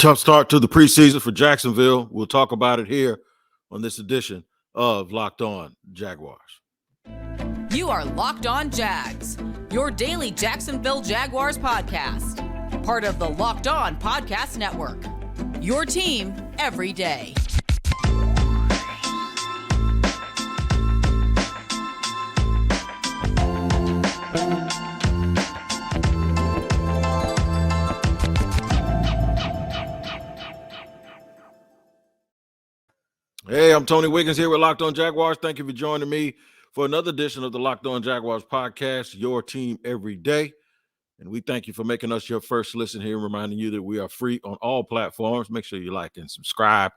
Tough start to the preseason for Jacksonville. We'll talk about it here on this edition of Locked On Jaguars. You are Locked On Jags, your daily Jacksonville Jaguars podcast. Part of the Locked On Podcast Network, your team every day. Hey, I'm Tony Wiggins here with Locked On Jaguars. Thank you for joining me for another edition of the Locked On Jaguars podcast, your team every day. And we thank you for making us your first listen here, reminding you that we are free on all platforms. Make sure you like and subscribe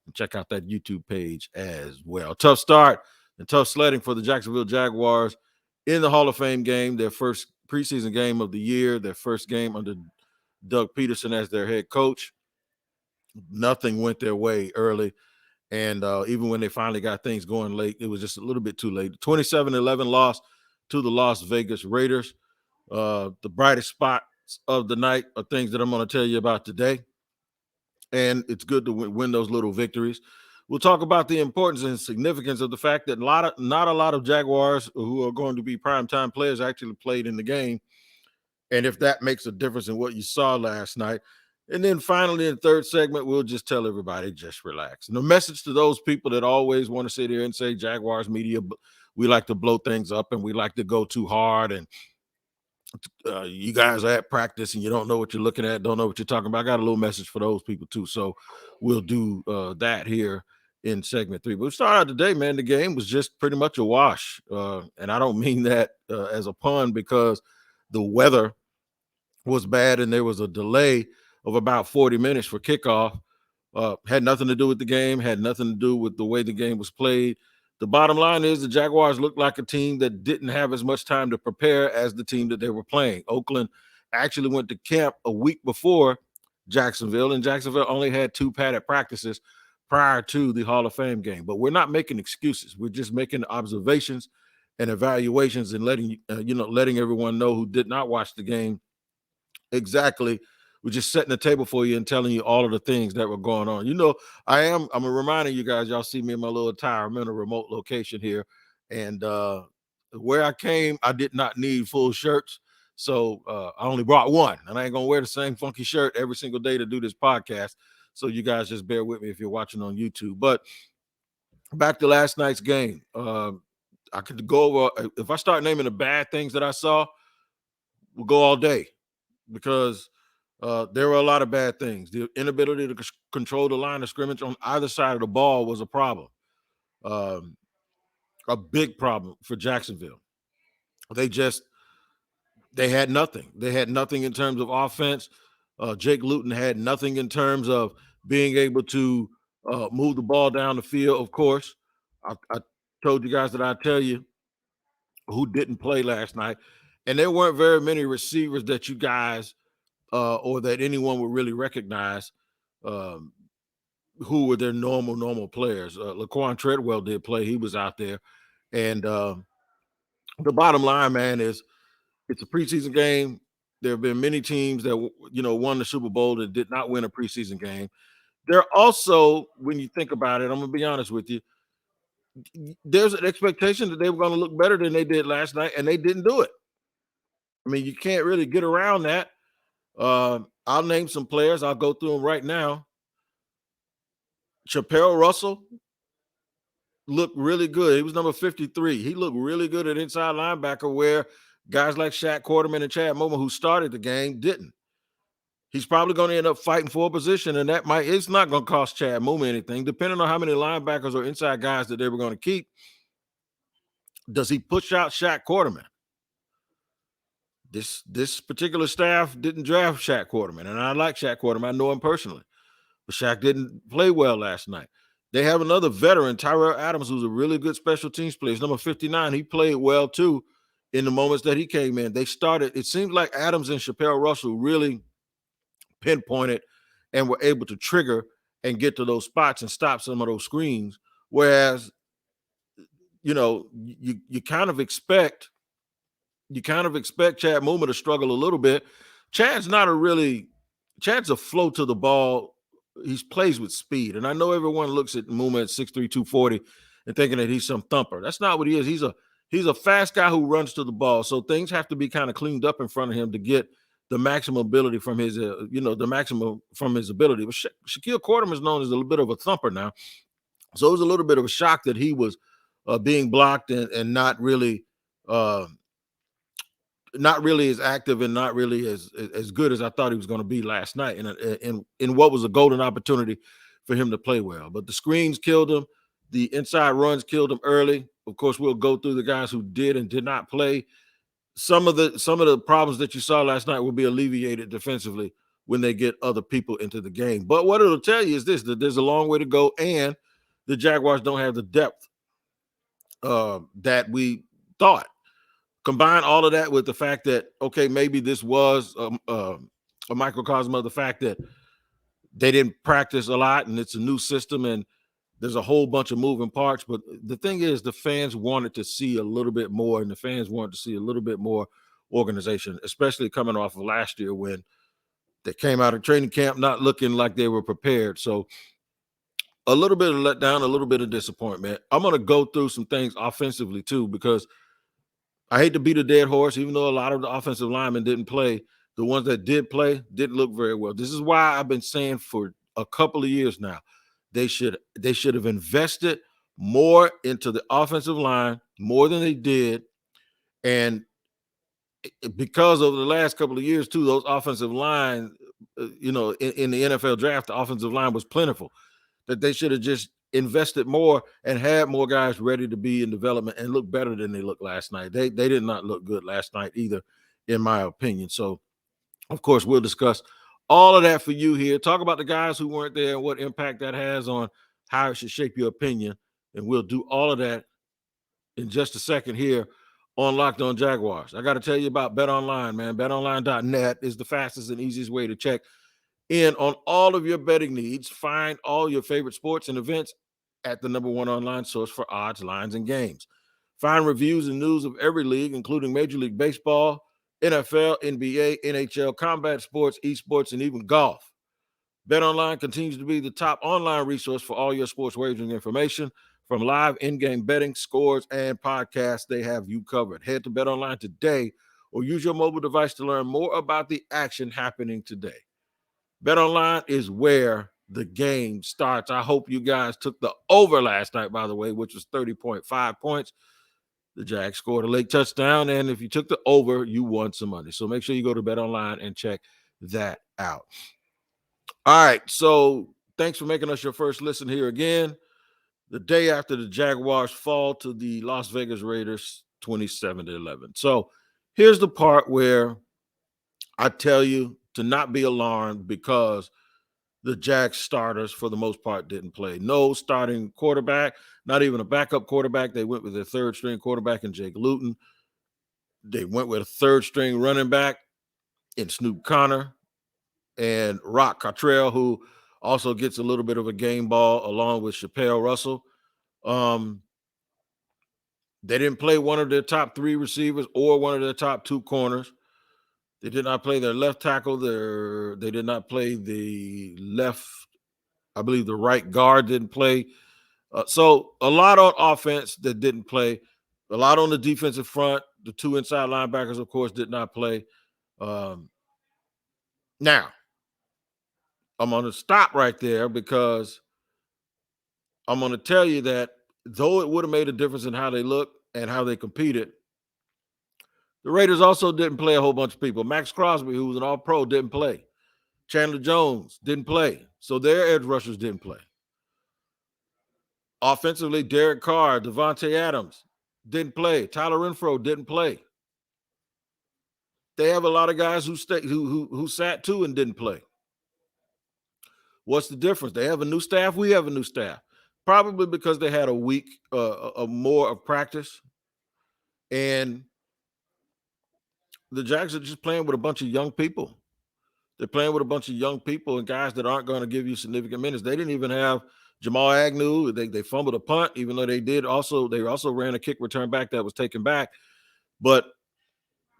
and check out that YouTube page as well. Tough start and tough sledding for the Jacksonville Jaguars in the Hall of Fame game, their first preseason game of the year, their first game under Doug Peterson as their head coach. Nothing went their way early. And even when they finally got things going late, it was just a little bit too late. 27-11 loss to the Las Vegas Raiders. The brightest spots of the night are things that I'm going to tell you about today. And it's good to win those little victories. We'll talk about the importance and significance of the fact that not a lot of Jaguars who are going to be primetime players actually played in the game. And if that makes a difference in what you saw last night. And then finally, in the third segment, we'll just tell everybody, just relax. And the message to those people that always want to sit here and say, Jaguars media, we like to blow things up and we like to go too hard. And you guys are at practice and you don't know what you're looking at, don't know what you're talking about. I got a little message for those people too. So we'll do that here in segment 3. But we start out today, man. The game was just pretty much a wash. And I don't mean that as a pun, because the weather was bad and there was a delay of about 40 minutes for kickoff. Had nothing to do with the game, had nothing to do with the way the game was played. The bottom line is the Jaguars looked like a team that didn't have as much time to prepare as the team that they were playing. Oakland actually went to camp a week before Jacksonville, and Jacksonville only had 2 padded practices prior to the Hall of Fame game. But we're not making excuses. We're just making observations and evaluations and letting everyone know who did not watch the game exactly. We're just setting the table for you and telling you all of the things that were going on. I'm reminding you guys, y'all see me in my little attire. I'm in a remote location here. And where I came, I did not need full shirts. So I only brought one. And I ain't going to wear the same funky shirt every single day to do this podcast. So you guys just bear with me if you're watching on YouTube. But back to last night's game. I could go over, if I start naming the bad things that I saw, we'll go all day. Because there were a lot of bad things. The inability to control the line of scrimmage on either side of the ball was a problem, a big problem for Jacksonville. They had nothing. They had nothing in terms of offense. Jake Luton had nothing in terms of being able to move the ball down the field, of course. I told you guys that I'd tell you who didn't play last night. And there weren't very many receivers that you guys or that anyone would really recognize who were their normal players. Laquan Treadwell did play. He was out there. And the bottom line, man, is it's a preseason game. There have been many teams that, won the Super Bowl that did not win a preseason game. There also, when you think about it, I'm going to be honest with you, there's an expectation that they were going to look better than they did last night, and they didn't do it. I mean, you can't really get around that. I'll name some players. I'll go through them right now. Chappelle Russell looked really good. He was number 53. He looked really good at inside linebacker, where guys like Shaq Quarterman and Chad Moma, who started the game, didn't. He's probably going to end up fighting for a position, and it's not going to cost Chad Moma anything. Depending on how many linebackers or inside guys that they were going to keep, does he push out Shaq Quarterman? This particular staff didn't draft Shaq Quarterman, and I like Shaq Quarterman. I know him personally. But Shaq didn't play well last night. They have another veteran, Tyrell Adams, who's a really good special teams player. He's number 59. He played well, too, in the moments that he came in. It seemed like Adams and Chappelle Russell really pinpointed and were able to trigger and get to those spots and stop some of those screens. Whereas, you kind of expect Chad Muma to struggle a little bit. Chad's a flow to the ball he plays with speed. And I know everyone looks at Muma at 6'3", 240 and thinking that he's some thumper. That's not what he is. He's a fast guy who runs to the ball. So things have to be kind of cleaned up in front of him to get the maximum ability from his, the maximum from his ability. But Shaquille Quarterman is known as a little bit of a thumper now. So it was a little bit of a shock that he was being blocked and not really as active and not really as good as I thought he was going to be last night. And in what was a golden opportunity for him to play well. But the screens killed him. The inside runs killed him early. Of course, we'll go through the guys who did and did not play. Some of the problems that you saw last night will be alleviated defensively when they get other people into the game. But what it'll tell you is this, that there's a long way to go, and the Jaguars don't have the depth that we thought. Combine all of that with the fact that, okay, maybe this was a microcosm of the fact that they didn't practice a lot and it's a new system and there's a whole bunch of moving parts. But the thing is, the fans wanted to see a little bit more, and the fans wanted to see a little bit more organization, especially coming off of last year when they came out of training camp not looking like they were prepared. So a little bit of letdown, a little bit of disappointment. I'm going to go through some things offensively too, because I hate to beat a dead horse, even though a lot of the offensive linemen didn't play. The ones that did play didn't look very well. This is why I've been saying for a couple of years now, they should have invested more into the offensive line, more than they did. And because over the last couple of years too, those offensive line, in the NFL draft, the offensive line was plentiful. That they should have just invested more and had more guys ready to be in development and look better than they looked last night. They did not look good last night either, in my opinion. So, of course, we'll discuss all of that for you here. Talk about the guys who weren't there and what impact that has on how it should shape your opinion. And we'll do all of that in just a second here on Locked On Jaguars. I got to tell you about BetOnline, man. BetOnline.net is the fastest and easiest way to check in on all of your betting needs. Find all your favorite sports and events at the number one online source for odds, lines, and games. Find reviews and news of every league, including Major League Baseball, NFL, NBA, NHL, combat sports, esports, and even golf. BetOnline continues to be the top online resource for all your sports wagering information. From live in-game betting, scores, and podcasts, they have you covered. Head to BetOnline today or use your mobile device to learn more about the action happening today. BetOnline is where the game starts. I hope you guys took the over last night, by the way, which was 30.5 points. The Jags scored a late touchdown, and if you took the over, you won some money. So make sure you go to BetOnline and check that out. All right, so thanks for making us your first listen here again. The day after the Jaguars fall to the Las Vegas Raiders 27-11. So here's the part where I tell you to not be alarmed, because the Jags starters, for the most part, didn't play. No starting quarterback, not even a backup quarterback. They went with their third-string quarterback in Jake Luton. They went with a third-string running back in Snoop Connor and Rock Cottrell, who also gets a little bit of a game ball along with Chappelle Russell. They didn't play one of their top three receivers or one of their top two corners. They did not play their left tackle. They did not play the left, I believe the right guard didn't play. So a lot on offense that didn't play. A lot on the defensive front. The two inside linebackers, of course, did not play. Now, I'm going to stop right there, because I'm going to tell you that though it would have made a difference in how they looked and how they competed, the Raiders also didn't play a whole bunch of people. Max Crosby, who was an all-pro, didn't play. Chandler Jones didn't play. So their edge rushers didn't play. Offensively, Derek Carr, Devontae Adams didn't play. Tyler Renfro didn't play. They have a lot of guys who sat too and didn't play. What's the difference? They have a new staff. We have a new staff. Probably because they had a week more of practice. And the Jags are just playing with a bunch of young people. They're playing with a bunch of young people and guys that aren't going to give you significant minutes. They didn't even have Jamal Agnew. They fumbled a punt, even though they also ran a kick return back that was taken back. But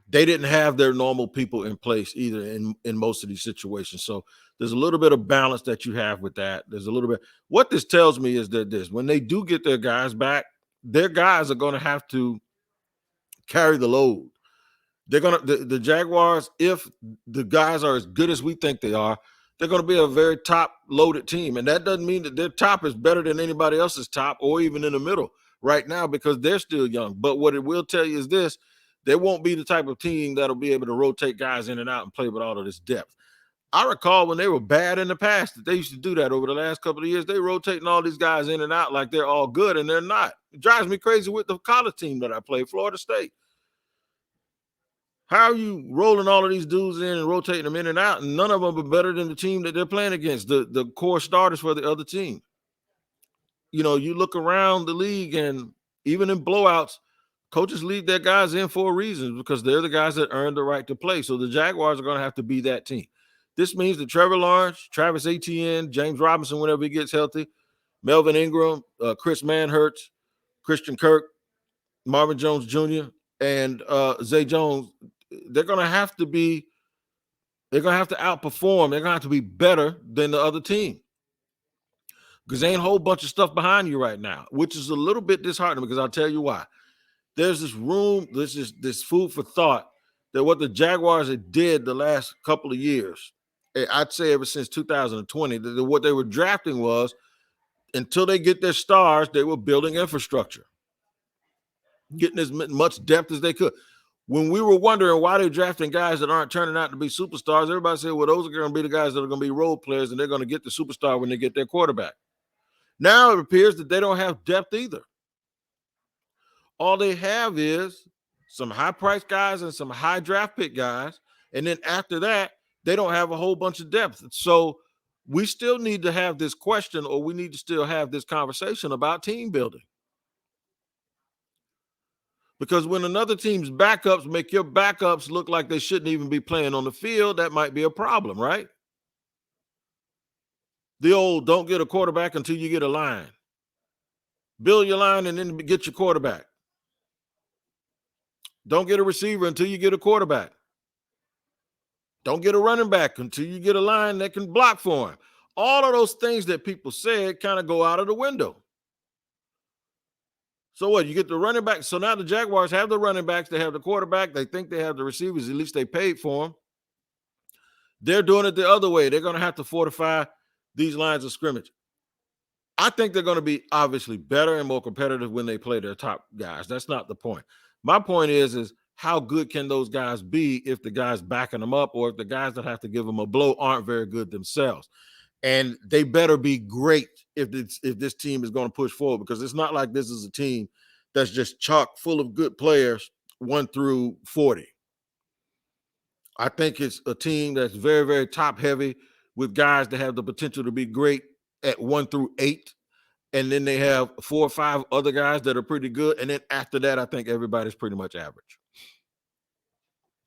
they didn't have their normal people in place either in most of these situations. So there's a little bit of balance that you have with that. There's a little bit. What this tells me is that when they do get their guys back, their guys are going to have to carry the load. They're going to the Jaguars, if the guys are as good as we think they are, they're going to be a very top loaded team. And that doesn't mean that their top is better than anybody else's top or even in the middle right now because they're still young. But what it will tell you is this: they won't be the type of team that'll be able to rotate guys in and out and play with all of this depth. I recall when they were bad in the past that they used to do that over the last couple of years. They rotating all these guys in and out like they're all good, and they're not. It drives me crazy with the college team that I played, Florida State. How are you rolling all of these dudes in and rotating them in and out, and none of them are better than the team that they're playing against, the core starters for the other team? You know, you look around the league, and even in blowouts, coaches leave their guys in for a reason because they're the guys that earned the right to play. So the Jaguars are going to have to be that team. This means that Trevor Lawrence, Travis Etienne, James Robinson, whenever he gets healthy, Melvin Ingram, Chris Manhertz, Christian Kirk, Marvin Jones Jr., and Zay Jones, they're going to have to outperform. They're going to have to be better than the other team because there ain't a whole bunch of stuff behind you right now, which is a little bit disheartening because I'll tell you why. There's this room, this food for thought that what the Jaguars had did the last couple of years, I'd say ever since 2020, that what they were drafting was, until they get their stars, they were building infrastructure, getting as much depth as they could. When we were wondering why they're drafting guys that aren't turning out to be superstars, everybody said, well, those are going to be the guys that are going to be role players, and they're going to get the superstar when they get their quarterback. Now it appears that they don't have depth either. All they have is some high-priced guys and some high draft pick guys. And then after that, they don't have a whole bunch of depth. So we still need to have this question, or we need to still have this conversation about team building. Because when another team's backups make your backups look like they shouldn't even be playing on the field, that might be a problem, right? The old don't get a quarterback until you get a line. Build your line and then get your quarterback. Don't get a receiver until you get a quarterback. Don't get a running back until you get a line that can block for him. All of those things that people said kind of go out of the window. So what? You get the running back. So now the Jaguars have the running backs. They have the quarterback. They think they have the receivers. At least they paid for them. They're doing it the other way. They're going to have to fortify these lines of scrimmage. I think they're going to be obviously better and more competitive when they play their top guys. That's not the point. My point is how good can those guys be if the guys backing them up, or if the guys that have to give them a blow aren't very good themselves? And they better be great if this team is going to push forward, because it's not like this is a team that's just chock full of good players 1 through 40. I think it's a team that's very, very top heavy with guys that have the potential to be great at 1 through 8. And then they have 4 or 5 other guys that are pretty good. And then after that, I think everybody's pretty much average.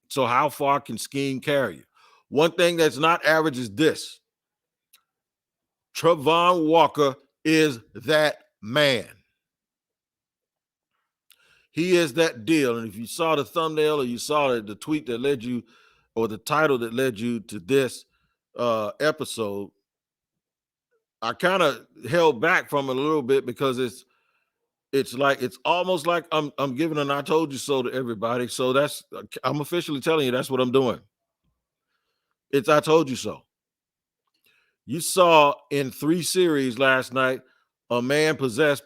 So how far can scheme carry you? One thing that's not average is this: Travon Walker is that man. He is that deal. And if you saw the thumbnail, or you saw the tweet that led you, or the title that led you to this episode, I kind of held back from it a little bit, because it's almost like I'm giving an "I told you so" to everybody. So I'm officially telling you that's what I'm doing. It's "I told you so." You saw in 3 series last night a man possessed,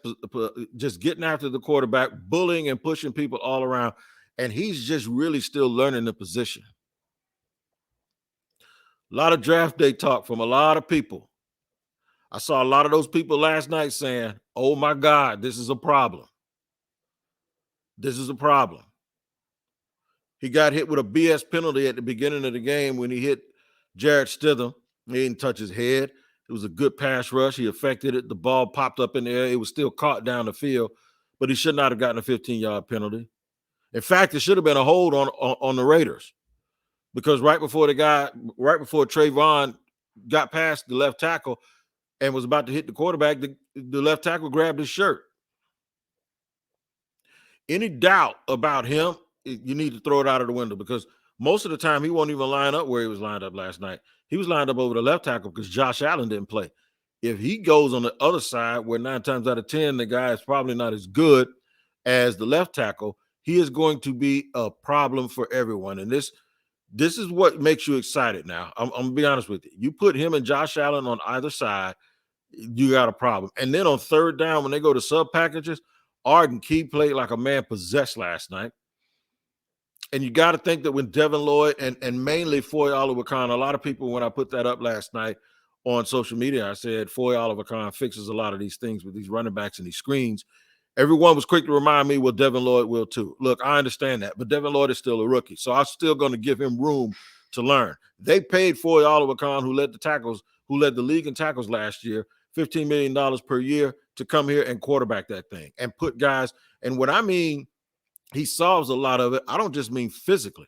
just getting after the quarterback, bullying and pushing people all around, and he's just really still learning the position. A lot of draft day talk from a lot of people. I saw a lot of those people last night saying, "Oh my God, this is a problem. This is a problem." He got hit with a BS penalty at the beginning of the game when he hit Jarrett Stidham. He didn't touch his head. It was a good pass rush. He affected it. The ball popped up in the air. It was still caught down the field, but he should not have gotten a 15-yard penalty. In fact, it should have been a hold on the Raiders, because right before Trayvon got past the left tackle and was about to hit the quarterback, the left tackle grabbed his shirt. Any doubt about him you need to throw it out of the window, because most of the time he won't even line up where he was lined up last night. He was lined up over the left tackle because Josh Allen didn't play. If he goes on the other side, where 9 times out of 10 the guy is probably not as good as the left tackle, he is going to be a problem for everyone. And this is what makes you excited now. I'm gonna be honest with you. You put him and Josh Allen on either side, you got a problem. And then on third down, when they go to sub packages, Arden Key played like a man possessed last night. And you got to think that when Devin Lloyd and mainly Foye Oluwakan, a lot of people, when I put that up last night on social media, I said Foye Oluwakan fixes a lot of these things with these running backs and these screens. Everyone was quick to remind me, well, Devin Lloyd will too. Look, I understand that, but Devin Lloyd is still a rookie, so I'm still going to give him room to learn. They paid Foye Oluwakan, who led the league in tackles last year, $15 million per year to come here and quarterback that thing and put guys. And what I mean, he solves a lot of it. I don't just mean physically.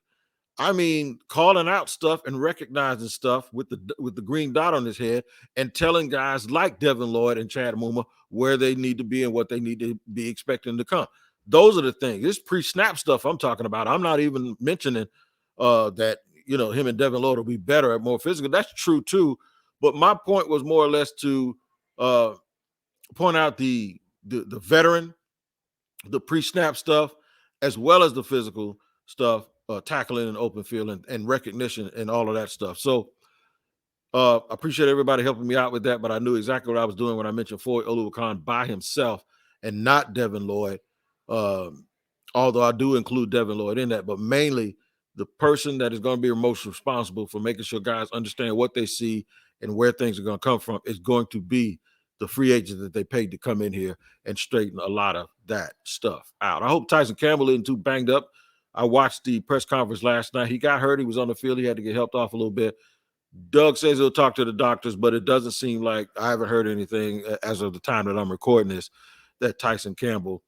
I mean calling out stuff and recognizing stuff with the green dot on his head and telling guys like Devin Lloyd and Chad Muma where they need to be and what they need to be expecting to come. Those are the things. This pre-snap stuff I'm talking about. I'm not even mentioning that, him and Devin Lloyd will be better at more physical. That's true too. But my point was more or less to point out the veteran, the pre-snap stuff, as well as the physical stuff, tackling in open field and recognition and all of that stuff. So I appreciate everybody helping me out with that, but I knew exactly what I was doing when I mentioned Foye Oluwakan by himself and not Devin Lloyd, although I do include Devin Lloyd in that, but mainly the person that is going to be most responsible for making sure guys understand what they see and where things are going to come from is going to be the free agent that they paid to come in here and straighten a lot of that stuff out. I hope Tyson Campbell isn't too banged up. I watched the press conference last night. He got hurt. He was on the field. He had to get helped off a little bit. Doug says he'll talk to the doctors, but it doesn't seem like, I haven't heard anything as of the time that I'm recording this, that Tyson Campbell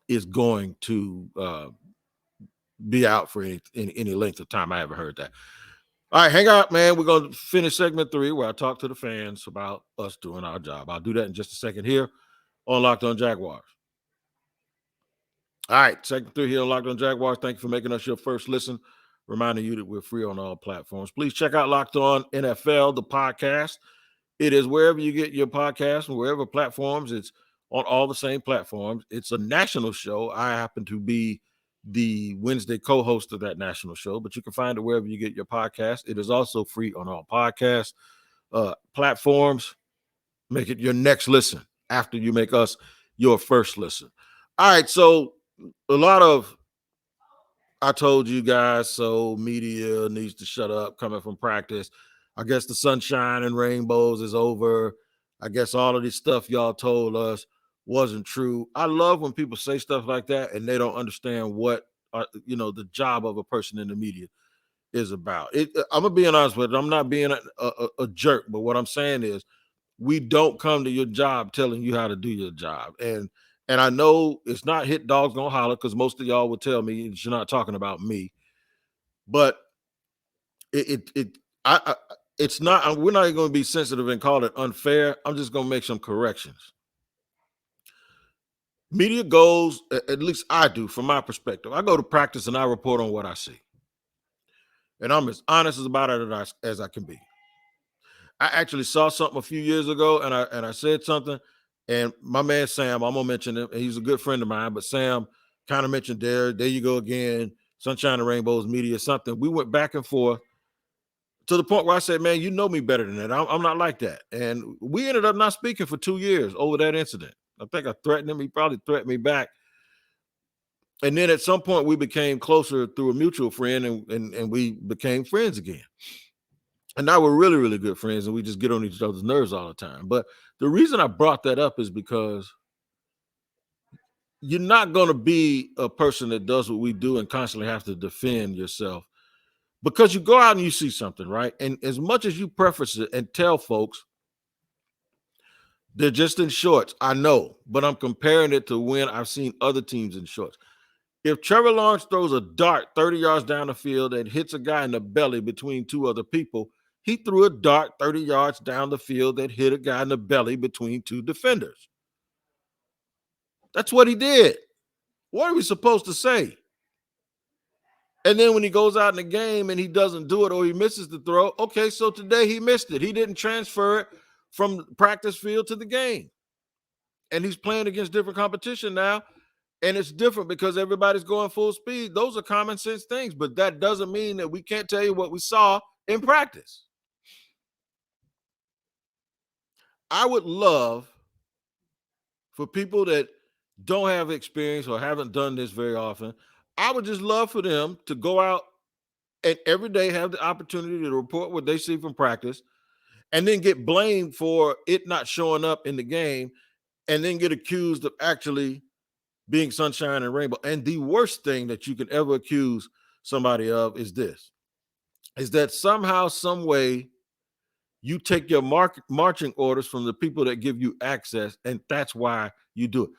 is going to be out for any length of time. I haven't heard that. All right, hang out, man. We're going to finish segment 3 where I talk to the fans about us doing our job. I'll do that in just a second here on Locked On Jaguars. All right, segment 3 here on Locked On Jaguars. Thank you for making us your first listen. Reminding you that we're free on all platforms. Please check out Locked On NFL, the podcast. It is wherever you get your podcast and wherever platforms. It's on all the same platforms. It's a national show. I happen to be the Wednesday co-host of that national show, but you can find it wherever you get your podcast. It is also free on all podcast platforms. Make it your next listen after you make us your first listen. All right, so a lot of I told you guys so media needs to shut up coming from practice. I guess the sunshine and rainbows is over. I guess all of this stuff y'all told us wasn't true. I love when people say stuff like that and they don't understand what the job of a person in the media is about. I'm gonna be honest with you. I'm not being a jerk, but what I'm saying is we don't come to your job telling you how to do your job. And I know it's not hit dogs gonna holler, because most of y'all will tell me you're not talking about me, but it's not. We're not going to be sensitive and call it unfair. I'm just going to make some corrections. Media goes, at least I do, from my perspective. I go to practice and I report on what I see, and I'm as honest about it as I can be. I actually saw something a few years ago, and I said something, and my man Sam, I'm gonna mention him. He's a good friend of mine, but Sam kind of mentioned there you go again, sunshine and rainbows, media, something. We went back and forth to the point where I said, man, you know me better than that. I'm not like that. And we ended up not speaking for 2 years over that incident. I think I threatened him. He probably threatened me back. And then at some point we became closer through a mutual friend, and we became friends again. And now we're really, really good friends, and we just get on each other's nerves all the time. But the reason I brought that up is because you're not going to be a person that does what we do and constantly have to defend yourself, because you go out and you see something, right? And as much as you preface it and tell folks they're just in shorts, I know, but I'm comparing it to when I've seen other teams in shorts. If Trevor Lawrence throws a dart 30 yards down the field and hits a guy in the belly between two other people, he threw a dart 30 yards down the field that hit a guy in the belly between two defenders. That's what he did. What are we supposed to say? And then when he goes out in the game and he doesn't do it or he misses the throw, okay, so today he missed it. He didn't transfer it from the practice field to the game. And he's playing against different competition now. And it's different because everybody's going full speed. Those are common sense things, but that doesn't mean that we can't tell you what we saw in practice. I would love for people that don't have experience or haven't done this very often, I would just love for them to go out and every day have the opportunity to report what they see from practice and then get blamed for it not showing up in the game and then get accused of actually being sunshine and rainbow. And the worst thing that you can ever accuse somebody of is this, is that somehow, some way, you take your marching orders from the people that give you access, and that's why you do it.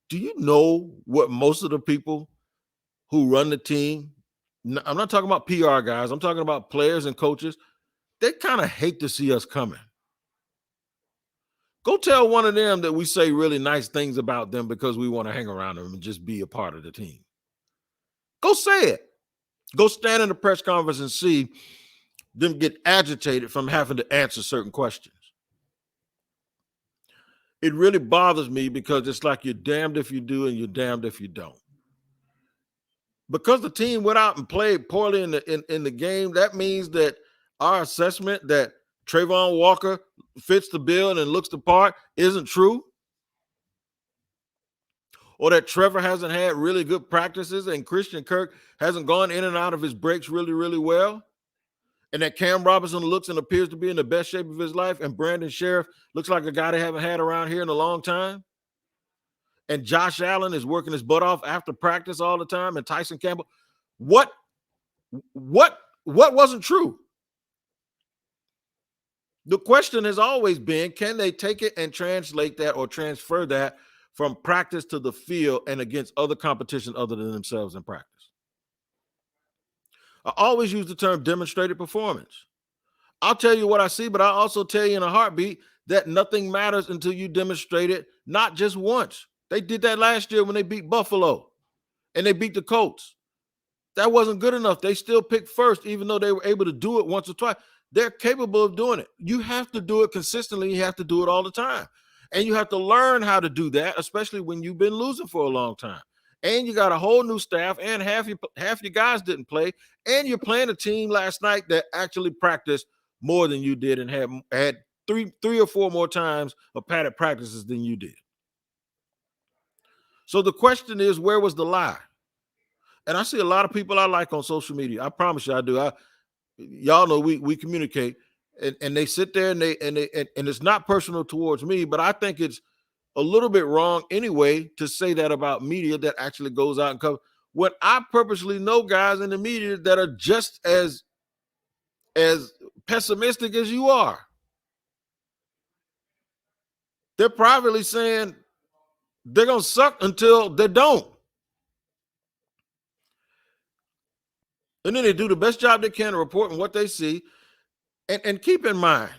Do you know what most of the people who run the team, I'm not talking about PR guys, I'm talking about players and coaches, they kind of hate to see us coming. Go tell one of them that we say really nice things about them because we want to hang around them and just be a part of the team. Go say it. Go stand in the press conference and see them get agitated from having to answer certain questions. It really bothers me because it's like you're damned if you do and you're damned if you don't. Because the team went out and played poorly in the game, that means that our assessment that Trayvon Walker fits the bill and looks the part isn't true. Or that Trevor hasn't had really good practices and Christian Kirk hasn't gone in and out of his breaks really, really well. And that Cam Robinson looks and appears to be in the best shape of his life. And Brandon Sheriff looks like a guy they haven't had around here in a long time. And Josh Allen is working his butt off after practice all the time. And Tyson Campbell. What wasn't true? The question has always been, can they take it and translate that or transfer that from practice to the field and against other competition other than themselves in practice? I always use the term demonstrated performance. I'll tell you what I see, but I'll also tell you in a heartbeat that nothing matters until you demonstrate it, not just once. They did that last year when they beat Buffalo and they beat the Colts. That wasn't good enough. They still picked first, even though they were able to do it once or twice. They're capable of doing it. You have to do it consistently. You have to do it all the time. And you have to learn how to do that, especially when you've been losing for a long time. And you got a whole new staff, and half your guys didn't play. And you're playing a team last night that actually practiced more than you did and had three or four more times of padded practices than you did. So the question is, where was the lie? And I see a lot of people I like on social media. I promise you I do. Y'all know we communicate, and they sit there and it's not personal towards me, but I think it's a little bit wrong anyway to say that about media that actually goes out and covers. When I purposely know guys in the media that are just as pessimistic as you are. They're privately saying they're going to suck until they don't. And then they do the best job they can of reporting what they see. And keep in mind,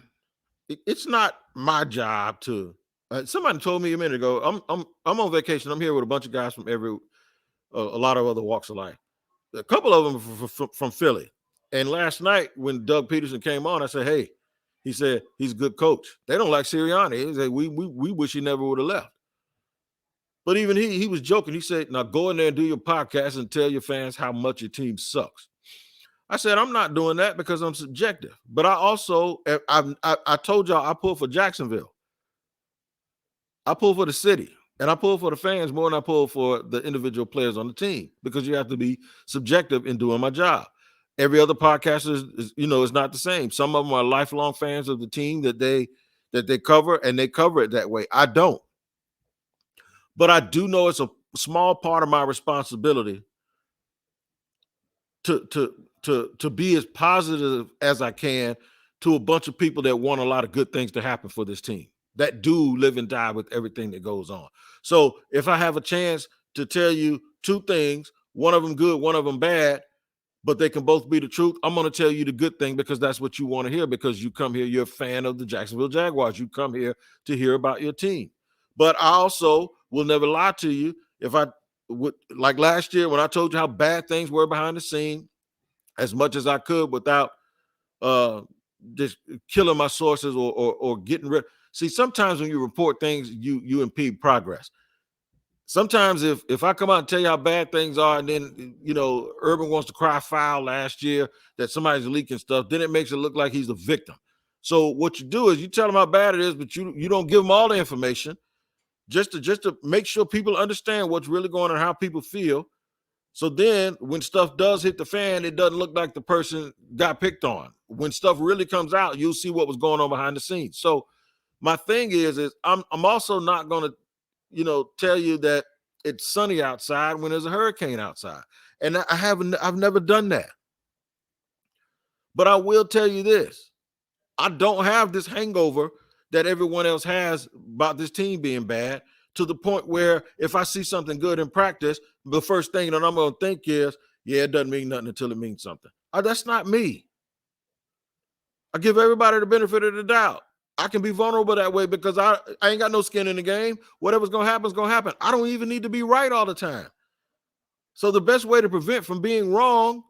it's not my job to. Somebody told me a minute ago, I'm on vacation. I'm here with a bunch of guys from a lot of other walks of life. A couple of them from Philly. And last night when Doug Peterson came on, I said, hey, he said he's a good coach. They don't like Sirianni. He said, we wish he never would have left. But even he was joking. He said, now go in there and do your podcast and tell your fans how much your team sucks. I said, I'm not doing that because I'm subjective. But I also, I told y'all I pull for Jacksonville. I pull for the city. And I pull for the fans more than I pull for the individual players on the team because you have to be subjective in doing my job. Every other podcaster is not the same. Some of them are lifelong fans of the team that they cover, and they cover it that way. I don't. But I do know it's a small part of my responsibility to be as positive as I can to a bunch of people that want a lot of good things to happen for this team, that do live and die with everything that goes on. So if I have a chance to tell you two things, one of them good, one of them bad, but they can both be the truth, I'm going to tell you the good thing because that's what you want to hear, because you come here, you're a fan of the Jacksonville Jaguars. You come here to hear about your team. But I also will never lie to you. If I would, like last year when I told you how bad things were behind the scene, as much as I could without just killing my sources or getting rid. See, sometimes when you report things, you impede progress. Sometimes if I come out and tell you how bad things are, and then Urban wants to cry foul last year that somebody's leaking stuff, then it makes it look like he's the victim. So what you do is you tell him how bad it is, but you don't give them all the information just to make sure people understand what's really going on, how people feel. So then when stuff does hit the fan, it doesn't look like the person got picked on. When stuff really comes out, you'll see what was going on behind the scenes. So my thing is I'm also not going to tell you that it's sunny outside when there's a hurricane outside. And I've never done that. But I will tell you this. I don't have this hangover that everyone else has about this team being bad, to the point where if I see something good in practice, the first thing that I'm going to think is, yeah, it doesn't mean nothing until it means something. That's not me. I give everybody the benefit of the doubt. I can be vulnerable that way because I ain't got no skin in the game. Whatever's going to happen is going to happen. I don't even need to be right all the time. So the best way to prevent from being wrong,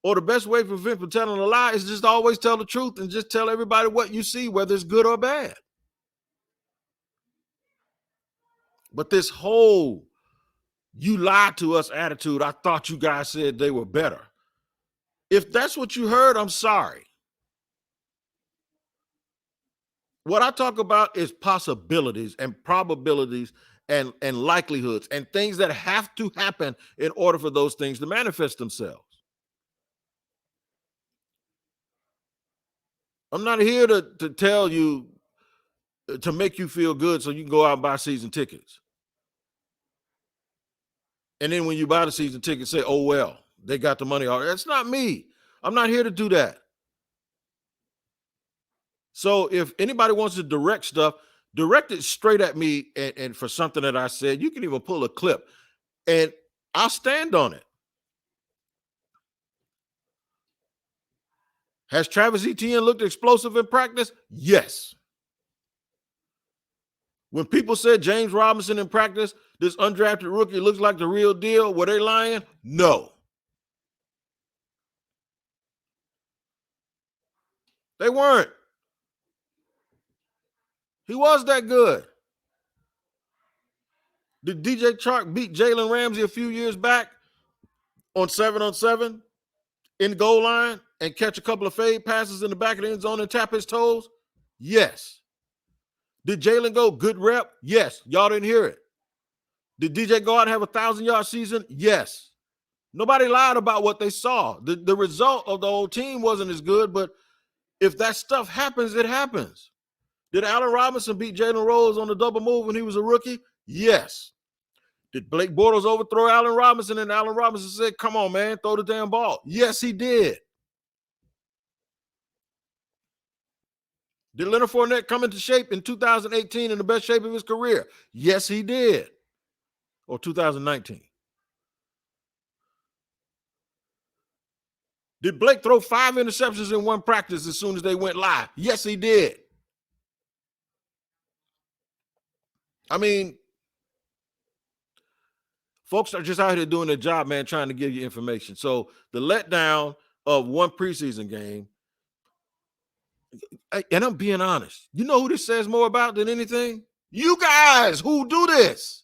or the best way to prevent from telling a lie, is just always tell the truth and just tell everybody what you see, whether it's good or bad. But this whole "you lied to us" attitude, I thought you guys said they were better. If that's what you heard, I'm sorry. What I talk about is possibilities and probabilities and likelihoods and things that have to happen in order for those things to manifest themselves. I'm not here to tell you, to make you feel good so you can go out and buy season tickets. And then when you buy the season ticket, say, oh, well, they got the money already. That's not me. I'm not here to do that. So if anybody wants to direct stuff, direct it straight at me and for something that I said. You can even pull a clip and I'll stand on it. Has Travis Etienne looked explosive in practice? Yes. When people said James Robinson in practice, this undrafted rookie looks like the real deal, were they lying? No. They weren't. He was that good. Did DJ Chark beat Jalen Ramsey a few years back on 7-on-7 in the goal line and catch a couple of fade passes in the back of the end zone and tap his toes? Yes. Did Jalen go good rep? Yes. Y'all didn't hear it. Did DJ go out and have a 1,000-yard season? Yes. Nobody lied about what they saw. The result of the whole team wasn't as good, but if that stuff happens, it happens. Did Allen Robinson beat Jalen Rose on the double move when he was a rookie? Yes. Did Blake Bortles overthrow Allen Robinson and Allen Robinson said, come on, man, throw the damn ball? Yes, he did. Did Leonard Fournette come into shape in 2018 in the best shape of his career? Yes, he did. Or 2019. Did Blake throw 5 interceptions in one practice as soon as they went live? Yes, he did. I mean, folks are just out here doing their job, man, trying to give you information. So the letdown of one preseason game, and I'm being honest, you know who this says more about than anything? You guys who do this.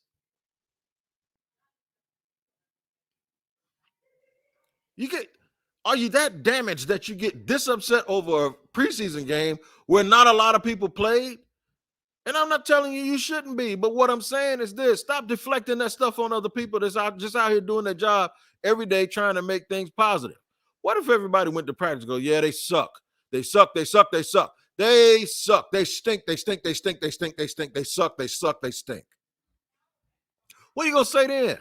Are you that damaged that you get this upset over a preseason game where not a lot of people played? And I'm not telling you shouldn't be, but what I'm saying is this: stop deflecting that stuff on other people that's just out here doing their job every day trying to make things positive. What if everybody went to practice and go, yeah, they suck. They suck, they suck, they suck. They suck. They stink, they stink, they stink, they stink, they stink, they suck, they suck, they stink. What are you going to say then?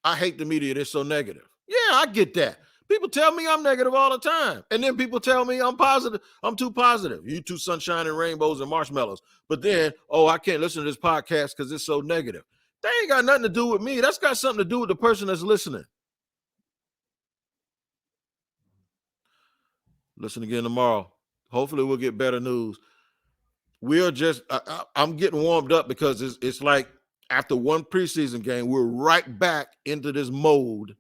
I hate the media. They're so negative. Yeah, I get that. People tell me I'm negative all the time. And then people tell me I'm positive. I'm too positive. You too sunshine and rainbows and marshmallows. But then, I can't listen to this podcast because it's so negative. That ain't got nothing to do with me. That's got something to do with the person that's listening. Listen again tomorrow. Hopefully we'll get better news. I'm getting warmed up because it's like after one preseason game, we're right back into this mode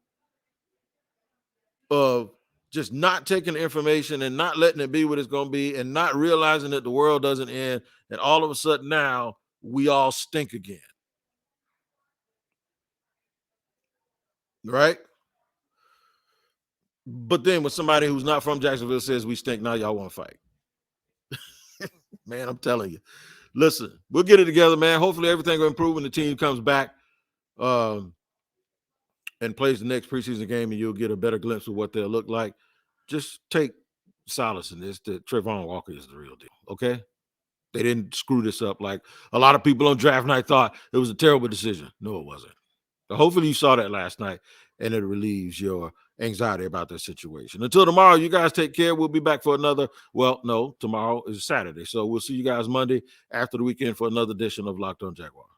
of just not taking the information and not letting it be what it's going to be and not realizing that the world doesn't end. And all of a sudden now we all stink again. Right? But then when somebody who's not from Jacksonville says we stink, now y'all want to fight. Man, I'm telling you. Listen, we'll get it together, man. Hopefully everything will improve when the team comes back and plays the next preseason game, and you'll get a better glimpse of what they'll look like. Just take solace in this, that Trayvon Walker is the real deal, okay? They didn't screw this up like a lot of people on draft night thought it was a terrible decision. No, it wasn't. So hopefully you saw that last night, and it relieves your anxiety about that situation. Until tomorrow, you guys take care. We'll be back for another. Well, no, tomorrow is Saturday. So we'll see you guys Monday after the weekend for another edition of Locked On Jaguars.